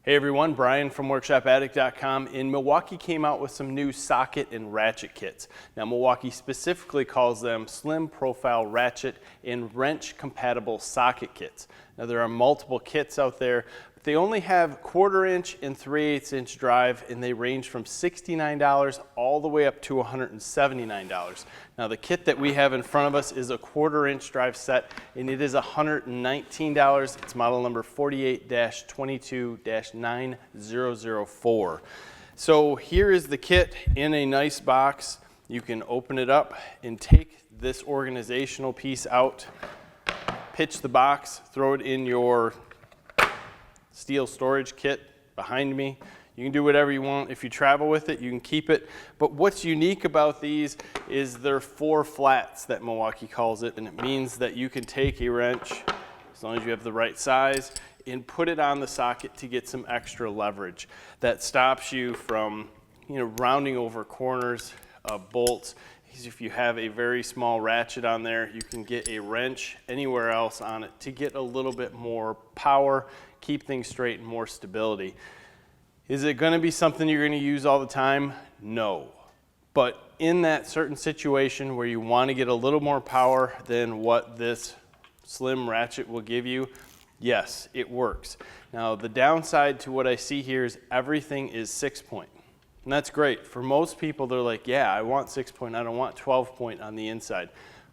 Hey everyone, Brian from WorkshopAddict.com. In Milwaukee came out with some new socket and ratchet kits. Now Milwaukee specifically calls them slim profile ratchet and wrench compatible socket kits. Now there are multiple kits out there, but they only have 1/4 inch and 3/8 inch drive, and they range from $69 all the way up to $179. Now the kit that we have in front of us is a 1/4 inch drive set, and it is $119. It's model number 48-22-9004. So here is the kit in a nice box. You can open it up and take this organizational piece out, pitch the box, throw it in your steel storage kit behind me. You can do whatever you want. If you travel with it, you can keep it. But what's unique about these is they're 4 flats that Milwaukee calls it, and it means that you can take a wrench, as long as you have the right size, and put it on the socket to get some extra leverage. That stops you from, rounding over corners of bolts. If you have a very small ratchet on there, you can get a wrench anywhere else on it to get a little bit more power, keep things straight, and more stability. Is it going to be something you're going to use all the time? No. But in that certain situation where you want to get a little more power than what this slim ratchet will give you, yes, it works. Now the downside to what I see here is everything is 6-point. And that's great. For most people, they're like, yeah, I want 6-point, I don't want 12-point on the inside.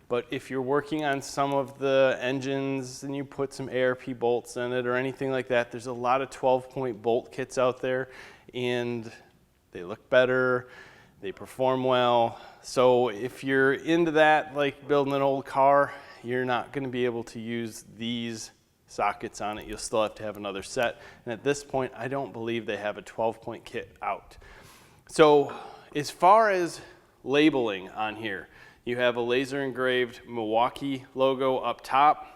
But if you're working on some of the engines and you put some ARP bolts in it or anything like that, there's a lot of 12-point bolt kits out there, and they look better, they perform well. So if you're into that, like building an old car, you're not going to be able to use these sockets on it. You'll still have to have another set. And at this point, I don't believe they have a 12-point kit out. So as far as labeling on here, you have a laser engraved Milwaukee logo up top,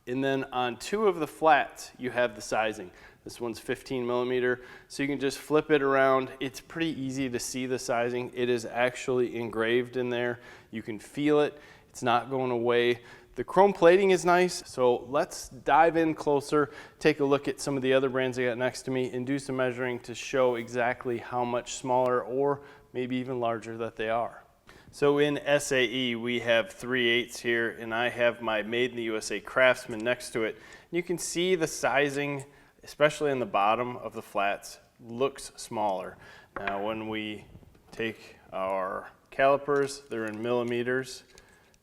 and then on 2 of the flats you have the sizing. This one's 15 millimeter, so you can just flip it around. It's pretty easy to see the sizing. It is actually engraved in there. You can feel it. It's not going away. The chrome plating is nice, so let's dive in closer, take a look at some of the other brands I got next to me, and do some measuring to show exactly how much smaller or maybe even larger that they are. So in SAE, we have 3/8 here, and I have my Made in the USA Craftsman next to it. You can see the sizing, especially in the bottom of the flats, looks smaller. Now when we take our calipers, they're in millimeters.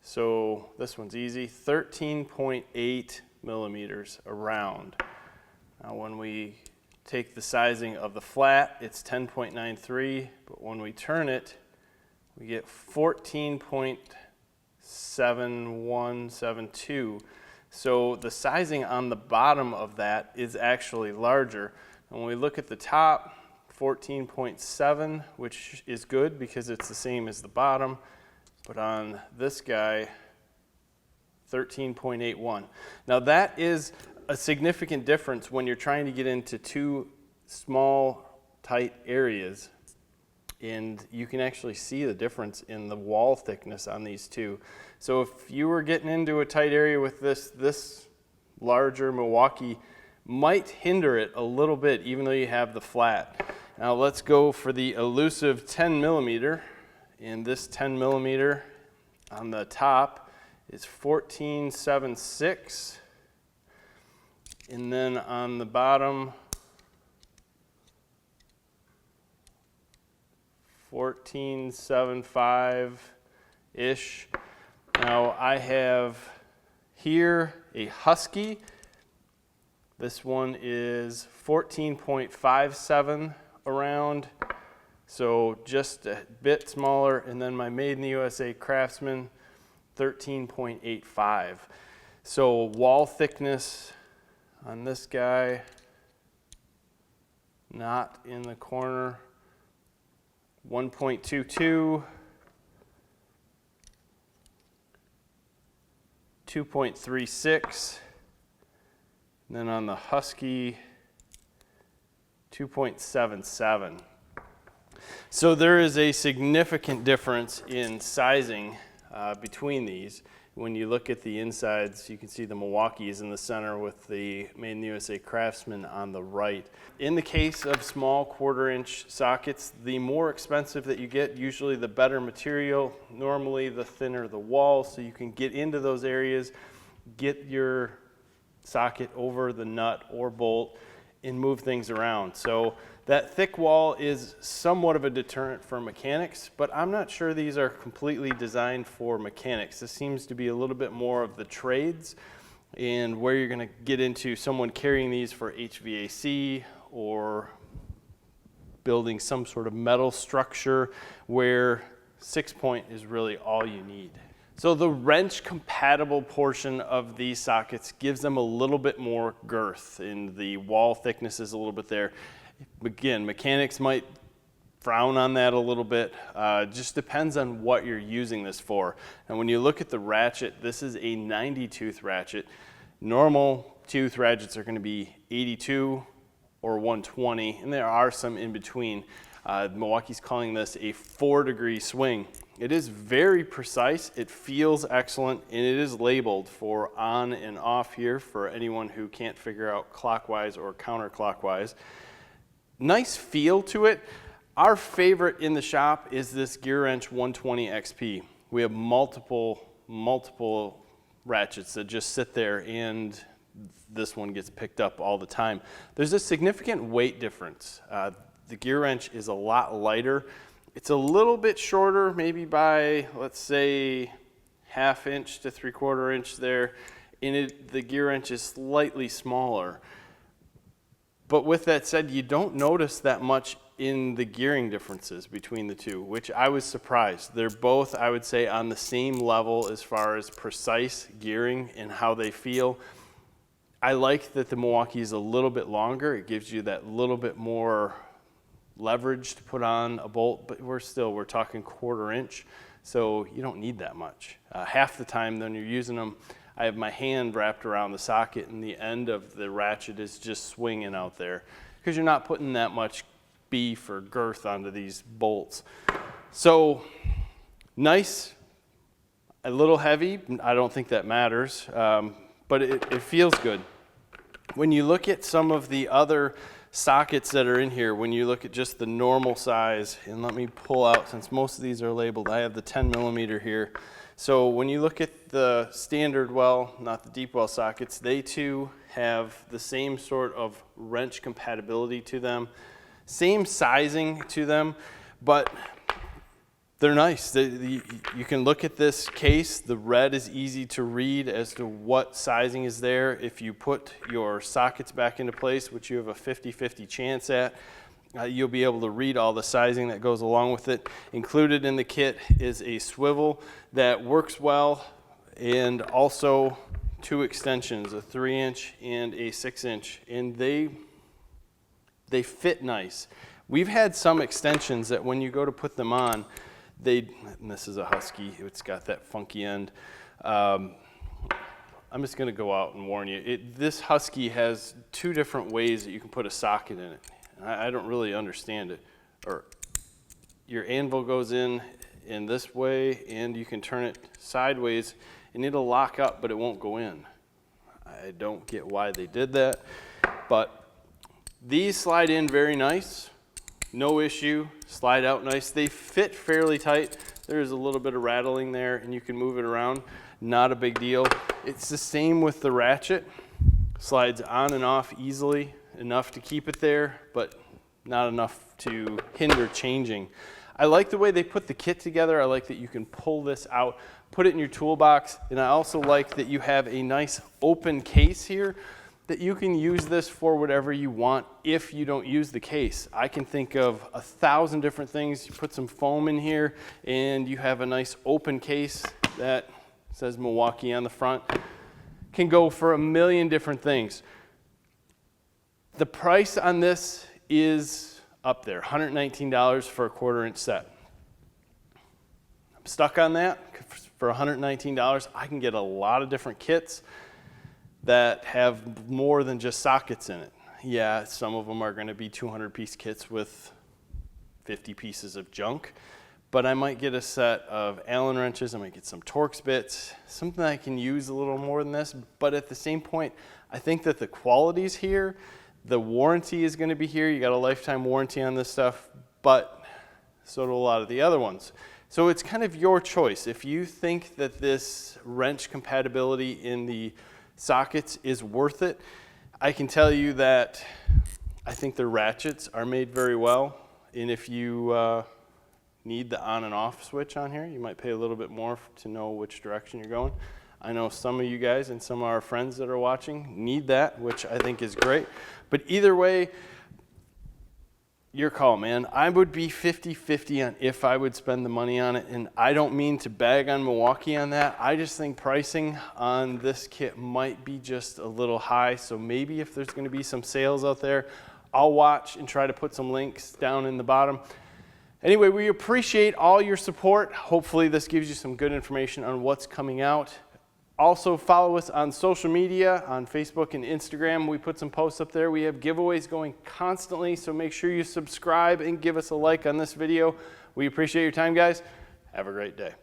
So this one's easy, 13.8 millimeters around. Now when we take the sizing of the flat, it's 10.93, but when we turn it, we get 14.7172. So the sizing on the bottom of that is actually larger. And when we look at the top, 14.7, which is good because it's the same as the bottom. But on this guy, 13.81. Now that is a significant difference when you're trying to get into 2 small, tight areas. And you can actually see the difference in the wall thickness on these 2. So if you were getting into a tight area with this larger Milwaukee, might hinder it a little bit even though you have the flat. Now let's go for the elusive 10 millimeter. And this 10 millimeter on the top is 14.76. And then on the bottom, 14.75-ish. Now I have here a Husky. This one is 14.57 around. So just a bit smaller, and then my Made in the USA Craftsman, 13.85. So wall thickness on this guy, not in the corner, 1.22, 2.36, and then on the Husky, 2.77. So there is a significant difference in sizing between these. When you look at the insides, you can see the Milwaukee is in the center with the Made in the USA Craftsman on the right. In the case of small 1/4-inch sockets, the more expensive that you get, usually the better material. Normally the thinner the wall, so you can get into those areas, get your socket over the nut or bolt, and move things around. So that thick wall is somewhat of a deterrent for mechanics, but I'm not sure these are completely designed for mechanics. This seems to be a little bit more of the trades, and where you're going to get into someone carrying these for HVAC or building some sort of metal structure where 6-point is really all you need. So the wrench compatible portion of these sockets gives them a little bit more girth, and the wall thickness is a little bit there. Again, mechanics might frown on that a little bit. Just depends on what you're using this for. And when you look at the ratchet, this is a 90-tooth ratchet. Normal tooth ratchets are going to be 82 or 120, and there are some in between. Milwaukee's calling this a 4-degree swing. It is very precise, it feels excellent, and it is labeled for on and off here for anyone who can't figure out clockwise or counterclockwise. Nice feel to it. Our favorite in the shop is this Gear Wrench 120 XP. We have multiple ratchets that just sit there, and this one gets picked up all the time. There's a significant weight difference. The Gear Wrench is a lot lighter. It's a little bit shorter, maybe by, let's say, 1/2 inch to 3/4 inch there, and the Gear Wrench is slightly smaller. But with that said, you don't notice that much in the gearing differences between the two, which I was surprised. They're both, I would say, on the same level as far as precise gearing and how they feel. I like that the Milwaukee is a little bit longer. It gives you that little bit more leverage to put on a bolt, but we're talking 1/4 inch, so you don't need that much. Half the time when you're using them, I have my hand wrapped around the socket and the end of the ratchet is just swinging out there because you're not putting that much beef or girth onto these bolts. So nice, a little heavy. I don't think that matters, but it feels good. When you look at some of the other sockets that are in here, when you look at just the normal size, and let me pull out, since most of these are labeled, I have the 10mm here. So when you look at the standard well, not the deep well sockets, they too have the same sort of wrench compatibility to them, same sizing to them, but they're nice. You can look at this case. The red is easy to read as to what sizing is there. If you put your sockets back into place, which you have a 50-50 chance at, you'll be able to read all the sizing that goes along with it. Included in the kit is a swivel that works well, and also 2 extensions, a 3-inch and a 6-inch, and they fit nice. We've had some extensions that when you go to put them on, and this is a Husky, it's got that funky end. I'm just gonna go out and warn you. This Husky has 2 different ways that you can put a socket in it. I don't really understand it. Or your anvil goes in this way, and you can turn it sideways, and it'll lock up, but it won't go in. I don't get why they did that, but these slide in very nice. No issue, slide out nice. They fit fairly tight. There's a little bit of rattling there and you can move it around. Not a big deal. It's the same with the ratchet. Slides on and off easily, enough to keep it there, but not enough to hinder changing. I like the way they put the kit together. I like that you can pull this out, put it in your toolbox, and I also like that you have a nice open case here that you can use this for whatever you want if you don't use the case. I can think of 1,000 different things. You put some foam in here and you have a nice open case that says Milwaukee on the front. Can go for 1,000,000 different things. The price on this is up there, $119 for a 1/4 inch set. I'm stuck on that. For $119, I can get a lot of different kits that have more than just sockets in it. Yeah, some of them are going to be 200-piece kits with 50 pieces of junk, but I might get a set of Allen wrenches, I might get some Torx bits, something I can use a little more than this, but at the same point, I think that the quality's here, the warranty is gonna be here, you got a lifetime warranty on this stuff, but so do a lot of the other ones. So it's kind of your choice. If you think that this wrench compatibility in the sockets is worth it, I can tell you that I think the ratchets are made very well, and if you need the on and off switch on here, you might pay a little bit more to know which direction you're going. I know some of you guys and some of our friends that are watching need that, which I think is great. But either way, your call, man. I would be 50-50 on if I would spend the money on it, and I don't mean to bag on Milwaukee on that. I just think pricing on this kit might be just a little high, so maybe if there's going to be some sales out there, I'll watch and try to put some links down in the bottom. Anyway, we appreciate all your support. Hopefully this gives you some good information on what's coming out. Also follow us on social media, on Facebook and Instagram. We put some posts up there. We have giveaways going constantly, so make sure you subscribe and give us a like on this video. We appreciate your time, guys. Have a great day.